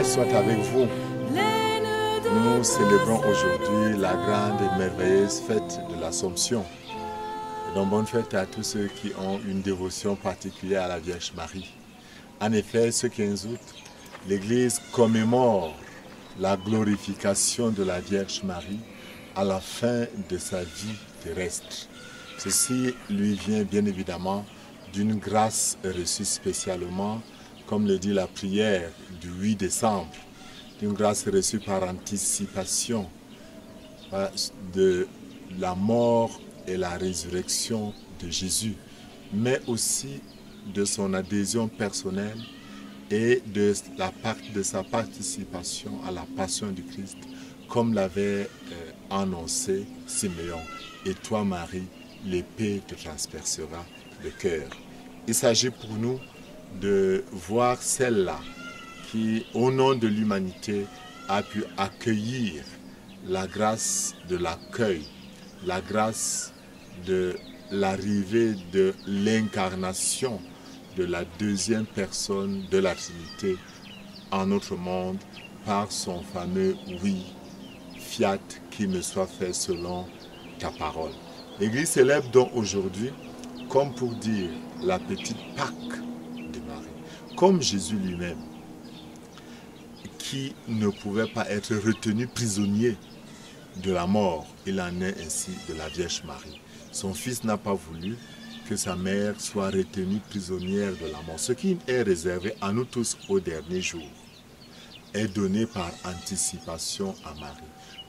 soit avec vous. Nous célébrons aujourd'hui la grande et merveilleuse fête de l'Assomption. Et donc bonne fête à tous ceux qui ont une dévotion particulière à la Vierge Marie. En effet, ce 15 août, l'Église commémore la glorification de la Vierge Marie à la fin de sa vie terrestre. Ceci lui vient bien évidemment d'une grâce reçue spécialement, comme le dit la prière du 8 décembre, d'une grâce reçue par anticipation de la mort et la résurrection de Jésus, mais aussi de son adhésion personnelle et de sa participation à la passion du Christ, comme l'avait annoncé Siméon. Et toi, Marie, l'épée te transpercera le cœur. Il s'agit pour nous de voir celle-là qui, au nom de l'humanité, a pu accueillir la grâce de l'accueil, la grâce de l'arrivée de l'incarnation de la deuxième personne de la Trinité en notre monde par son fameux « oui, fiat, qu'il me soit fait selon ta parole ». L'Église célèbre donc aujourd'hui, comme pour dire la petite Pâque de Marie, comme Jésus lui-même, qui ne pouvait pas être retenu prisonnier de la mort. Il en est ainsi de la Vierge Marie. Son fils n'a pas voulu que sa mère soit retenue prisonnière de la mort. Ce qui est réservé à nous tous au dernier jour est donné par anticipation à Marie.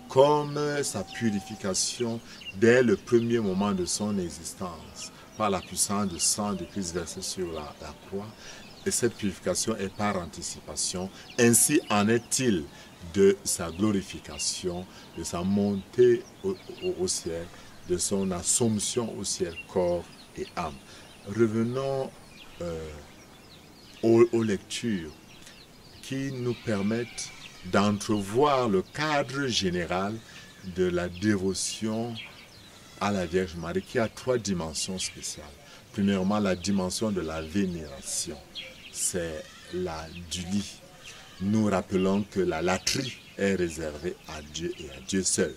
Comme sa purification dès le premier moment de son existence, par la puissance du sang de Christ versé sur la croix, et cette purification est par anticipation. Ainsi en est-il de sa glorification, de sa montée au ciel, de son assomption au ciel, corps et âme. Revenons aux lectures qui nous permettent d'entrevoir le cadre général de la dévotion à la Vierge Marie, qui a trois dimensions spéciales. Premièrement, la dimension de la vénération, c'est la du lit. Nous rappelons que la latrie est réservée à Dieu et à Dieu seul.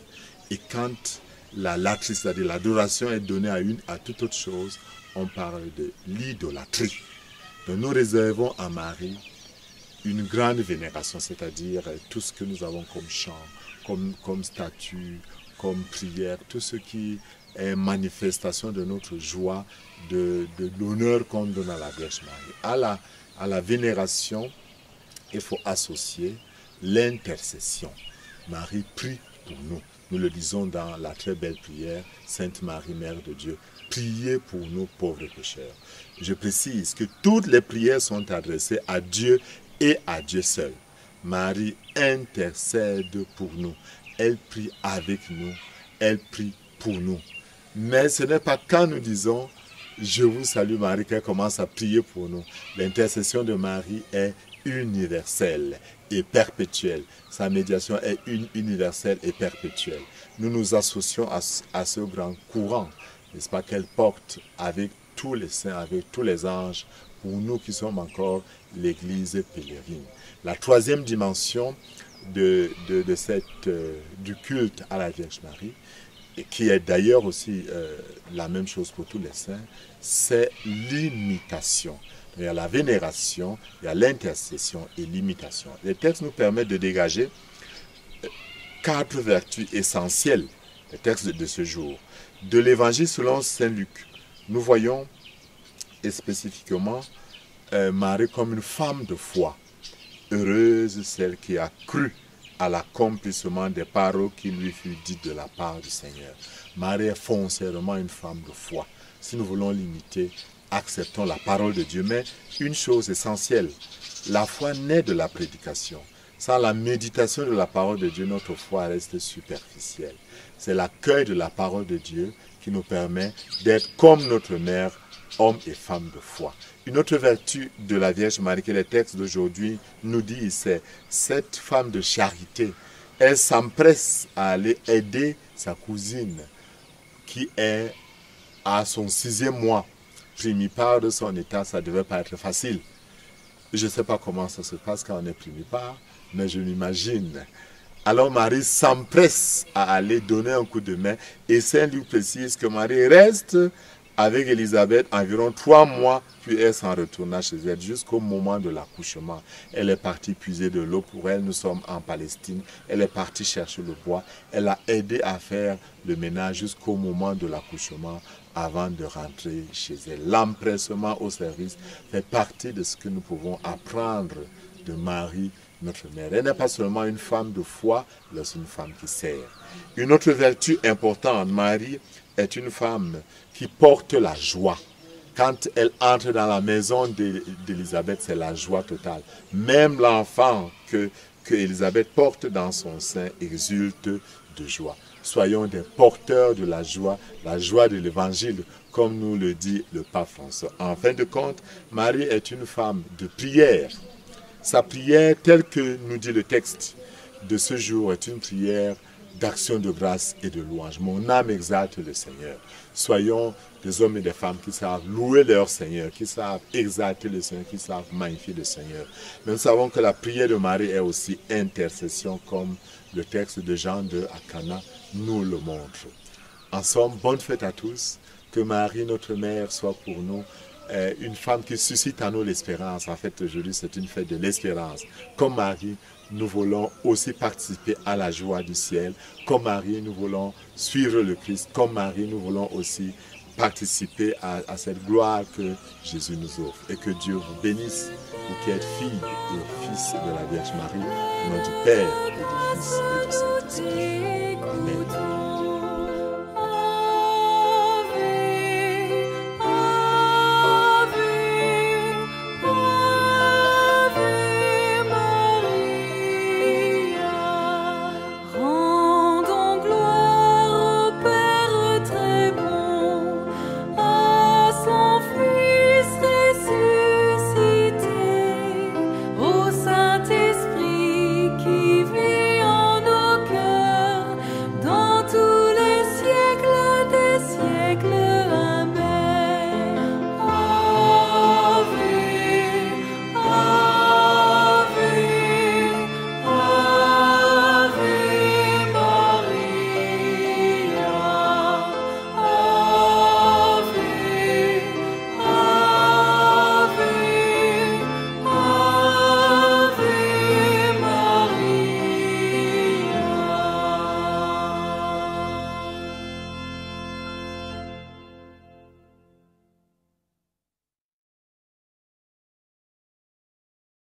Et quand la latrie, c'est-à-dire l'adoration, est donnée à toute autre chose, on parle de l'idolâtrie. Donc nous réservons à Marie une grande vénération, c'est-à-dire tout ce que nous avons comme chant, comme statue, comme prière, tout ce qui est manifestation de notre joie, de l'honneur qu'on donne à la Vierge Marie. À la vénération, il faut associer l'intercession. Marie prie pour nous. Nous le disons dans la très belle prière, Sainte Marie, Mère de Dieu, priez pour nous pauvres pécheurs. Je précise que toutes les prières sont adressées à Dieu et à Dieu seul. Marie intercède pour nous. Elle prie avec nous. Elle prie pour nous. Mais ce n'est pas quand nous disons « Je vous salue Marie » qu'elle commence à prier pour nous. L'intercession de Marie est universelle et perpétuelle. Sa médiation est universelle et perpétuelle. Nous nous associons à ce grand courant, n'est-ce pas, qu'elle porte avec tous les saints, avec tous les anges, pour nous qui sommes encore l'Église pèlerine. La troisième dimension du culte à la Vierge Marie, et qui est d'ailleurs aussi la même chose pour tous les saints, c'est l'imitation. Il y a la vénération, il y a l'intercession et l'imitation. Les textes nous permettent de dégager 4 vertus essentielles, les textes de ce jour. De l'Évangile selon saint Luc, nous voyons et spécifiquement Marie comme une femme de foi. Heureuse celle qui a cru à l'accomplissement des paroles qui lui furent dites de la part du Seigneur. Marie est foncièrement une femme de foi. Si nous voulons l'imiter, acceptons la parole de Dieu. Mais une chose essentielle, la foi naît de la prédication. Sans la méditation de la parole de Dieu, notre foi reste superficielle. C'est l'accueil de la parole de Dieu qui nous permet d'être comme notre mère, hommes et femmes de foi. Une autre vertu de la Vierge Marie que les textes d'aujourd'hui nous disent, c'est cette femme de charité. Elle s'empresse à aller aider sa cousine qui est à son 6e mois. Primipare de son état, ça ne devait pas être facile. Je ne sais pas comment ça se passe quand on est primipare, mais je m'imagine. Alors Marie s'empresse à aller donner un coup de main et Saint Luc précise que Marie reste avec Élisabeth environ 3 mois, puis elle s'en retourna chez elle jusqu'au moment de l'accouchement. Elle est partie puiser de l'eau pour elle, nous sommes en Palestine, elle est partie chercher le bois, elle a aidé à faire le ménage jusqu'au moment de l'accouchement avant de rentrer chez elle. L'empressement au service fait partie de ce que nous pouvons apprendre de Marie, notre mère. Elle n'est pas seulement une femme de foi, elle est une femme qui sert. Une autre vertu importante, Marie est une femme qui porte la joie. Quand elle entre dans la maison d'Élisabeth, c'est la joie totale. Même l'enfant que Élisabeth porte dans son sein exulte de joie. Soyons des porteurs de la joie de l'évangile, comme nous le dit le pape François. En fin de compte, Marie est une femme de prière. Sa prière, telle que nous dit le texte de ce jour, est une prière d'action de grâce et de louange. Mon âme exalte le Seigneur. Soyons des hommes et des femmes qui savent louer leur Seigneur, qui savent exalter le Seigneur, qui savent magnifier le Seigneur. Mais nous savons que la prière de Marie est aussi intercession, comme le texte de Jean 2 à Cana nous le montre. En somme, bonne fête à tous. Que Marie, notre mère, soit pour nous une femme qui suscite en nous l'espérance. En fait, aujourd'hui, c'est une fête de l'espérance. Comme Marie, nous voulons aussi participer à la joie du ciel. Comme Marie, nous voulons suivre le Christ. Comme Marie, nous voulons aussi participer à cette gloire que Jésus nous offre. Et que Dieu vous bénisse, vous qui êtes filles et fils de la Vierge Marie, au nom du Père et du Fils et du Saint-Esprit.